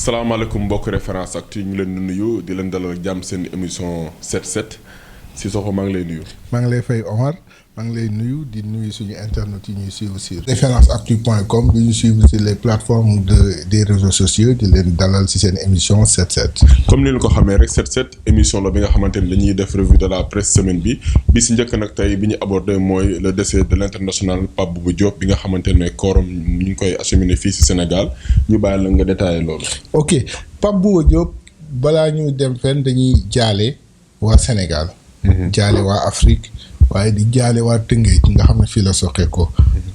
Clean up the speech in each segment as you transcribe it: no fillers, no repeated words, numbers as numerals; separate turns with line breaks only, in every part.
salaamaaleykum mbokk Référence Actu ñu leen di nuyu di leen dalal jàmm seen émission 7-7 Cissokho maa ngi lay nuyu.
maa ngi lay fay Omar maa ngi lay nuyu di nuyu suñu internet yi ñuy suivre sur référenceactu.com di ñu suivre sur les plateformes des réseaux sociaux di leen dalal ci seen émission 7-7.
comme ni ñu ko xamee rek 7-7 émission la bi nga xamante ni dañuy def revue de la presse semaine bi si njëkk nag tey bi ñu abordé mooy le décès de l'international Pape Bouba Diop bi nga xamante ne kooram ñu ngi koy acheminé fii si Sénégal ñu bàyyi la nga détaillé loolu.
ok Pape Bouba Diop balaa ñu dem fenn dañuy jaale waa Sénégal. jaale waa Afrique waaye di jaale waa Tëngéej nga xam ne fii la soqee ko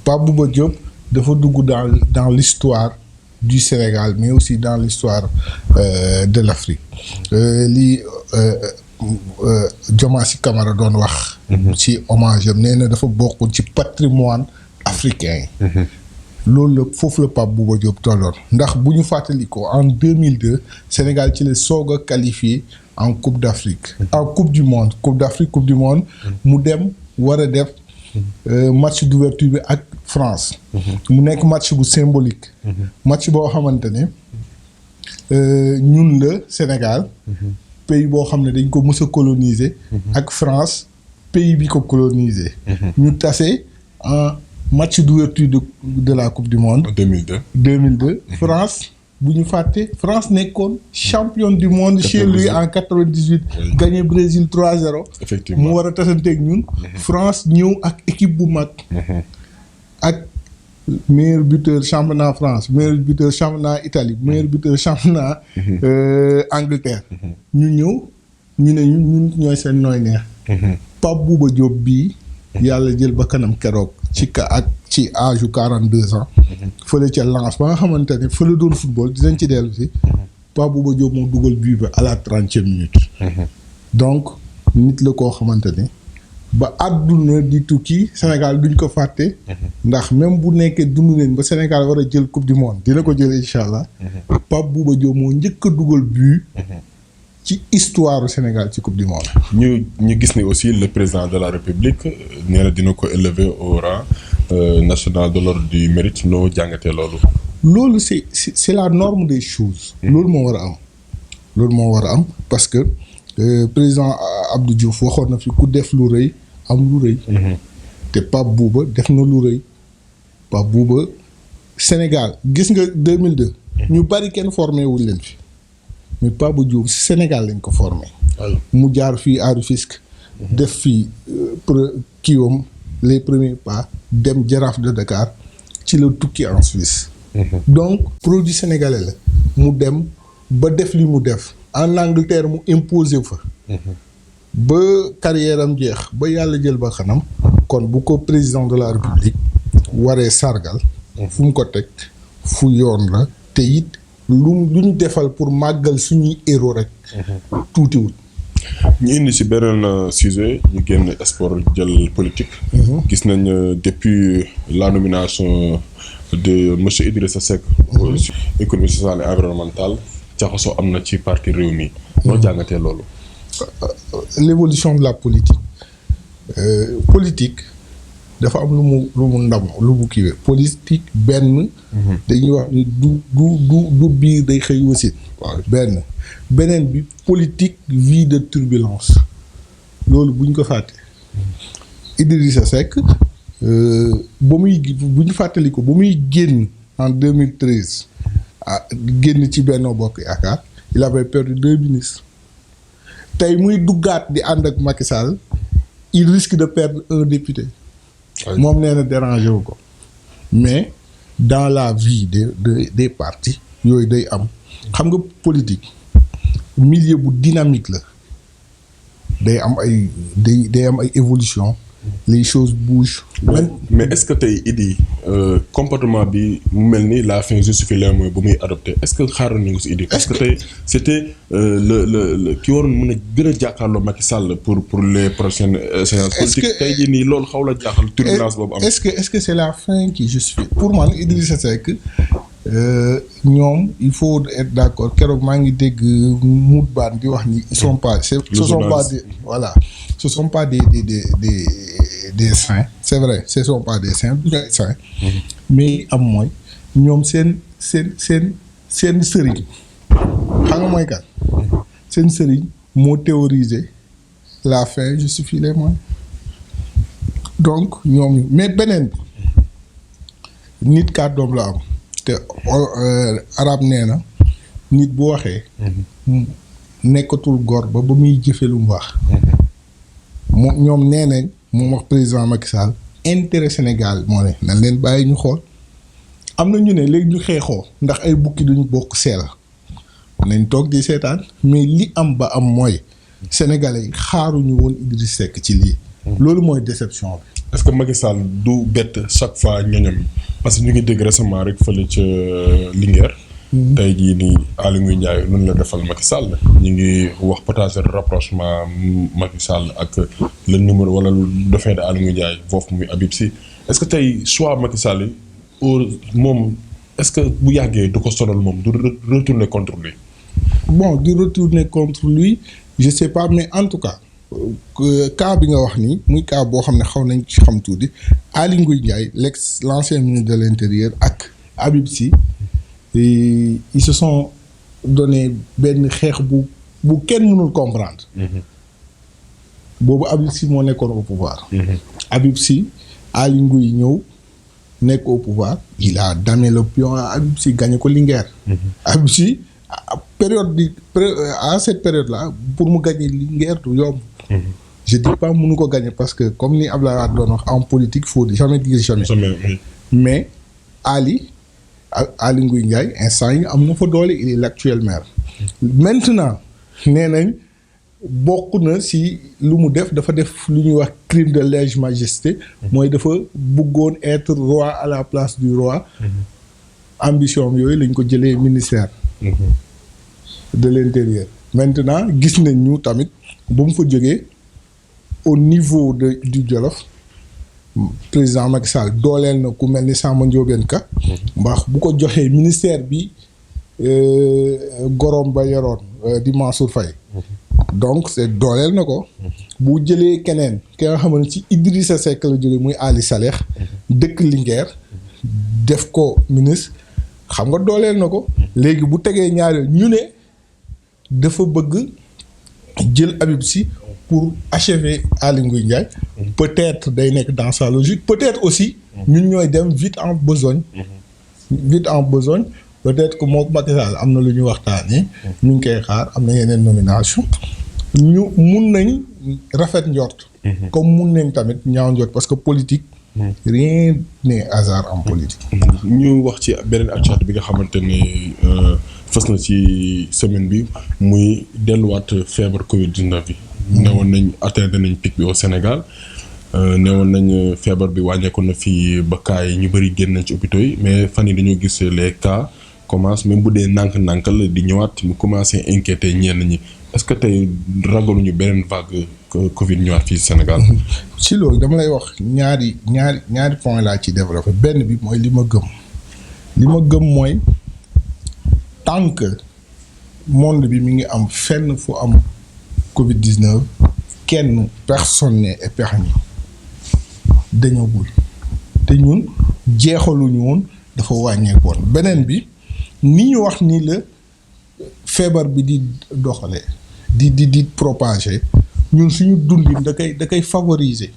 Pape Bouba Diop dafa dugg dans l'histoire du Sénégal mais aussi dans l'histoire de l'Afrique lii Diomaye Camara doon wax ci hommage am nee na dafa bokk ci patrimoine africain yi loolu la foofu la Pape Bouba Diop tolloon ndax bu ñu fàttalikoo en 2002 Sénégal ci la soog a qualifié en Coupe d'Afrique en Coupe du Monde Coupe d'Afrique Coupe du Monde mu dem war a def match d'ouverture bi ak France mu nekk match bu symbolique match boo xamante ne ñun la Sénégal pays boo xam ne dañ ko mës a coloniser ak France pays bi ko coloniser ñu tase en match d'ouverture de la Coupe du Monde 2002 France bu ñu fàtte France nekkoon championne du monde chez lui en 98 gagné Brésil 3-0
effectivement
mu war a tasanteeg ñun France ñëw ak équipe bu mag ak meilleur buteur championnat France meilleur buteur championnat Italie meilleur buteur championnat Angleterre ñu ñëw ñu ne ñun ñooy seen nooy neex Pape Bouba Diop bii yàlla jël ba kanam keroog ci âge yu 42 ans fële ca Lens ba nga xamante ne fële doon football dinañ ci dellu si Pape Bouba Diop moo dugal but ba à la 30e minute donc nit la koo xamante ne ba àdduna di tukki Sénégal duñ ko fàtte ndax même bu nekkee dund nañ ba Sénégal war a jël coupe du monde dina ko jël incha allah Pape Bouba Diop moo njëkk a dugal but ci histoire du Sénégal ci coupe du monde.
ñu gis ni aussi le président de la République nee na dina ko élever au rang national de l'ordre du mérite noo jàngatee loolu.
loolu c'est la norme des choses. loolu moo war a am parce que président Abdou Diouf waxoon na fi ku def lu rëy am lu rëy. te Pape Bouba def na lu rëy Pape Bouba Sénégal gis nga 2002. ñu bari kenn formé wuñ leen fi. mais Pape Bouba Diop Sénégal lañ ko formé. mu jaar fii à Rufisque. def fii kiiwam les premiers pas dem Jaraaf de Dakar ci la tukki en Suisse. donc produit sénégalais la. mu dem ba def li mu def. en Angleterre mu imposé fa. ba carrière am jeex ba yàlla jël ba xanam. kon bu ko président de la République waree sargal. fu mu ko teg fu yoon la te it. lu ñu defal pour màggal suñuy héros rek. tuutiwul.
ñu indi ci beneen sujet ñu génn sport jël politique. gis nañ depuis la nomination de monsieur Idrissa Seck. économie sociale et environnementale jaxasoo am na ci parti Rewmi. noo jàngatee loolu.
l'évolution de la politique. Politique dafa am lu mu ndam lu mu kiiwee politique benn. dañuy wax ni du biir day xëy wasit. waaw beneen bi politique vie de turbulence loolu buñ ko fàtte. Idrissa Seck ba muy bu ñu fàttali ko ba muy génn en 2013 génn ci Benno Bokk Yaakaar il avait perdu 2 ministres tey muy duggaat di ànd ak Macky Sall il risque de perdre 1 député. moom nee na dérangé wu ko mais dans la vie des partis yooyu day am xam nga politique milieu bu dynamique la day am ay évolution les choses bougent.
mais est-ce que tey Idi comportement bi mu mel ni la fin justifie les moyens bu muy adopté est-ce que xaaroon nañu ko si Idi. est-ce que tey c'était le ki waroon mën a gën a jàkkaarloo Macky Sall pour les prochaines séances politiques tey jii nii loolu xaw la jaaxal turbulence boobu am. est-ce que c'est la fin qui justifie pour man Idrissa Seck ñoom il faut être d'accord keroog maa ngi dégg Mout Bane di wax ni ils sont pas ce sont pas des voilà ce sont pas des saints c'est vrai ce sont pas des saints du ay saints mais am mooy ñoom seen sëriñ
xam nga mooy kan. seen sëriñ moo théorisé la fin justifie les moyens. donc ñoom mais beneen bi nit kàddoom la am te arab nee na nit bu waxee. nekkatul góor ba muy jëfe lu mu wax. moom ñoom nee nañ moom wax président Macky Sall intérêt Sénégal moo ne nañ leen bàyyi ñu xool. am na ñu ne léegi ñu xeexoo ndax ay bukki duñu bokk seel nañ toog di seetaan mais li am ba am mooy sénégalais yi xaaruñu woon Idriss Seck ci lii. loolu mooy déception bi.
est-ce que Macky Sall du bett chaque fois ñoñam parce que ñu ngi dégg récemment rek fële ca Linguère. tey jii nii Aly Ngouille Ndiaye lu ñu la defal Macky Sall. ñu ngi wax peut-être rapprochement Macky Sall ak le numéro wala le dauphin de Aly Ngouille Ndiaye foofu muy Habib Sy est-ce que tey choix Macky Sall yi moom est-ce que bu yàggee du ko sonal moom du retourner contre lui.
bon du retourner contre lui je sais pas mais en tout cas cas bi nga wax nii muy cas boo xam ne xaw nañ ci xam tuuti Aly Ngouille Ndiaye l'ancien ministre de l'intérieur ak Habib Sy ils se sont donné benn xeex bu kenn mënul comprendre. boobu Habib Sy moo nekkoon au pouvoir. Habib Sy Aly Ngouille ñëw nekk au pouvoir il a damé le pion à Habib Sy gagné ko Linguère. Habib Sy à cette période là pour mu gagner Linguère du yomb. je dis pas mënu ko gagner parce que comme ni Abdoulaye Wade doon wax en politique faut jamais dire jamais. mais Aly Ngouille Ndiaye instant yi am na fa doole il est l'actuel maire. maintenant nee nañ bokk na si lu mu def dafa def lu ñuy wax crime de lèse-majesté. mooy dafa bëggoon être roi à la place du roi. ambition yooyu lañ ko jëlee ministère. de l'intérieur. maintenant gis nañ ñu tamit ba mu fa jógee au niveau du Jolof président Macky Sall dooleel na ku mel ni Samba Ndiobène Ka. ndax bu ko joxee ministère bi gorom ba yoroon di Mansour Faye. donc c'est dooleel na ko. bu jëlee keneen ki nga xam ne ci Idrissa Seck la jógee muy Ali Saleh. dëkk Linguère def ko ministre xam nga dooleel na ko. léegi bu tegee ñaar yooyu ñu ne dafa bëgg jël Habib Sy pour achever Aly Ngouille Ndiaye. peut-être day nekk dans sa logique peut-être aussi. ñun ñooy dem vite en besogne. peut-être que moom Macky Sall am na lu ñu waxtaanee. ñu ngi koy xaar am na yeneen nomination ñu mun nañ rafet njort. comme mun nañ tamit ñaaw njort parce que politique. rien n'est hasard en politique.
ñu wax ci beneen actualité bi nga xamante ne fës na ci semaine bi muy delluwaat feebar Covid-19 bi. newoon nañ atteindre nañ pic bi au Sénégal. newoon nañ feebar bi wàññeeku na fii ba cas yi ñu bëri génn nañ ci hôpitaux yi mais fan yi dañoo gis les cas commence même bu dee nànk-nànkal di ñëwaat mu commencé inquiéter ñenn ñi est-ce que tey ragaluñu beneen vague Covid ñëwaat fii Sénégal.
ci loolu dama lay wax ñaari point laa ci développé benn bi mooy li ma gëm mooy tant que monde bi mi ngi am fenn fu am Covid-19 kenn personne n'est épargné dañagul te ñun jeexaluñu woon dafa wàññeeku woon beneen bi ni ñu wax ni la feebar bi di doxalee di propager ñun suñu dundin da koy favoriser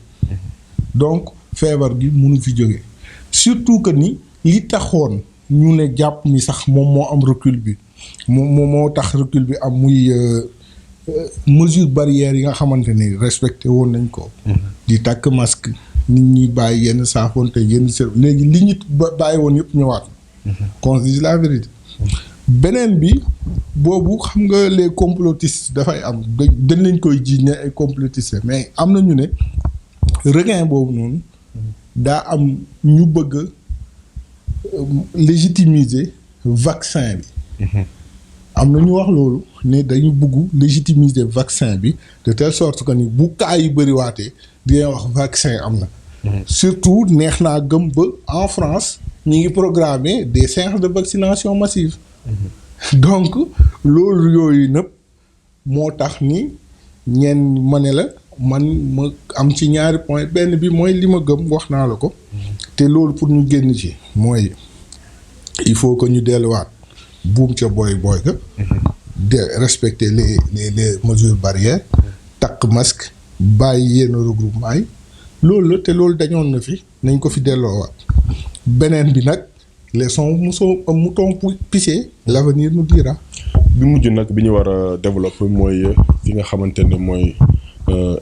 donc feebar gi mënu fi jóge surtout que ni li taxoon ñu ne jàpp ni sax moom moo am recul bi moo tax recul bi am muy mesure barrière yi nga xamante ni respecté woon nañ ko. di takk masque nit ñi bàyyi yenn saafonte yenn léegi li ñu bàyyi woon yëpp ñëwaat. qu'on se dise la vérité. beneen bi boobu xam nga les complotistes dafay am dañ lañ koy jiiñ ne ay complotistes mais am na ñu ne regain boobu noonu daa am ñu bëgg légitimiser vaccin bi. am na ñu wax loolu ne dañu bëgg légitimiser vaccin bi de telle sorte que ni bu cas yi bëriwaatee dinañ wax vaccin am na. surtout neex naa gëm ba en France ñu ngi programmer des séances de vaccination massive. donc loolu yooyu nëpp moo tax ni ñenn ma ne la man ma am ci ñaari point benn bi mooy li ma gëm wax naa la ko. te loolu pour ñu génn ci mooy il faut que ñu delluwaat buum ca booy ga. de respecter les mesures barrières takk masque bàyyi yenn regroupement yi loolu la te loolu dañoon na fi nañ ko fi delloowaat beneen bi nag leçon mouton piché l'avenir nous dira.
bi mujj nag bi ñu war a développer mooy fi nga xamante ne mooy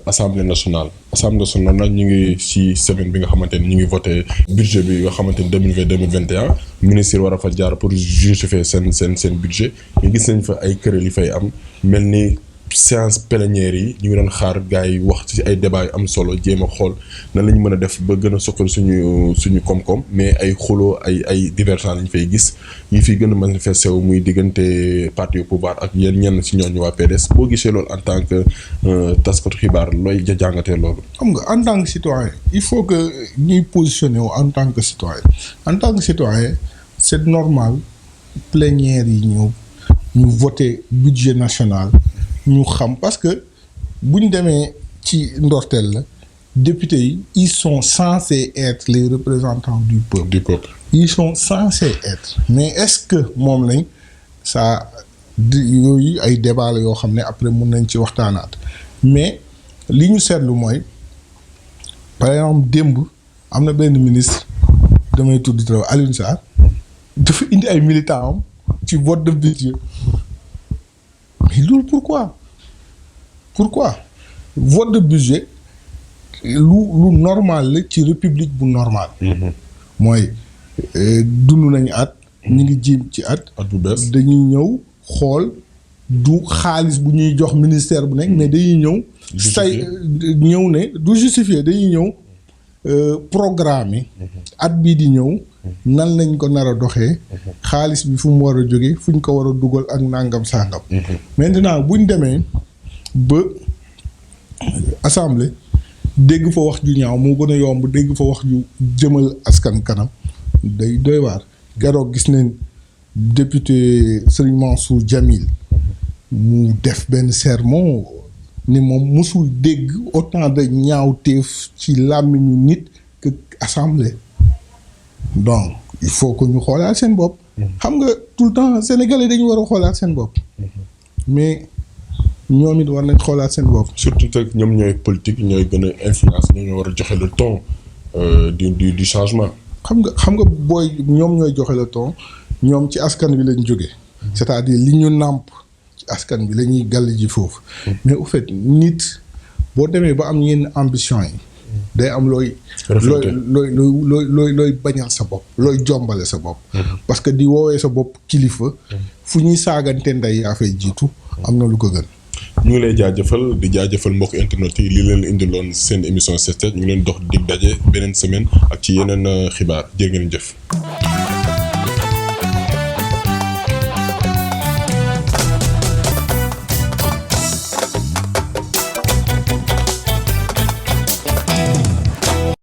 assemblée nationale nag ñu ngi ci semaine bi nga xamante ne ñu ngi voté budget bi nga xamante ne 2020-2021 ministre war a fa jaar pour justifier seen budget ñu gis nañ fa ay kuréel yi fay am mel ni séance plénière yi ñu ngi doon xaar gars yi wax ci ay débat yu am solo jéem a xool nan la ñu mën a def ba gën a sokkal suñu koom-koom mais ay xuloo ay divergence lañ fay gis yi fi gën a manifesté wu muy diggante parti au pouvoir ak ñenn ci ñooñu waa PDS boo gisee loolu en tant que taskatu xibaar looy jàngatee loolu.
xam nga en tant que citoyen il faut que ñuy positionné wu en tant que citoyen c'est normal plénière yi ñu voté budget national. ñu xam parce que bu ñu demee ci ndorteel la députés yi ils sont censés être les représentants du peuple. Ils sont censés être mais est-ce que moom lañ ça yooyu ay débat la yoo xam ne après mun nañ ci waxtaanaat mais li ñu seetlu mooy par exemple démb am na benn ministre damay tudd Alioune Sarr dafa indi ay militants am ci vote de budget. mais loolu pourquoi vote de budget lu normal la ci république bu normal. mooy dund nañu at. ñu ngi jiim ci at bu bees dañuy ñëw xool du xaalis bu ñuy jox ministère bu nekk mais dañuy ñëw. say ñëw ne du justifier dañuy ñëw programme at bii di ñëw. nan lañ ko nar a doxee. xaalis bi fu mu war a jóge fu ñu ko war a dugal ak nangam sangam. maintenant buñ demee ba assemblée dégg fa wax ju ñaaw moo gën a yomb dégg fa wax ju jëmal askan kanam day doy waar. keroog gis nañ député Serigne Mansour Djamil mu def benn sermon ni moom mosul dégg autant de ñaawteef ci làmmiñu nit que assemblée. donc il faut que ñu xoolaat seen bopp. xam nga tout le temps sénégalais dañu war a xoolaat seen bopp. mais ñoom it war nañ xoolaat seen bopp.
surtout que ñoom ñooy politique ñooy gën a influence ñoo war a joxe le ton du changement.
xam nga booy ñoom ñooy joxe le ton ñoom ci askan wi lañ jóge c'est-à-dire li ñu nàmp ci askan bi la ñuy gàll ji foofu. mais au fait nit boo demee ba am yenn ambition yi. day am looy bañal sa bopp looy jombale sa bopp. parce que di woowee sa bopp kilifa. fu ñuy saagante ndey yaa fay jiitu. am na lu ko gën.
ñu ngi lay jaajëfal di jaajëfal mbokk internet yi li leen indiloon seen émission Set Set ñu ngi leen dox dig daje beneen semaine ak ci yeneen xibaar jërë ngeen jëf.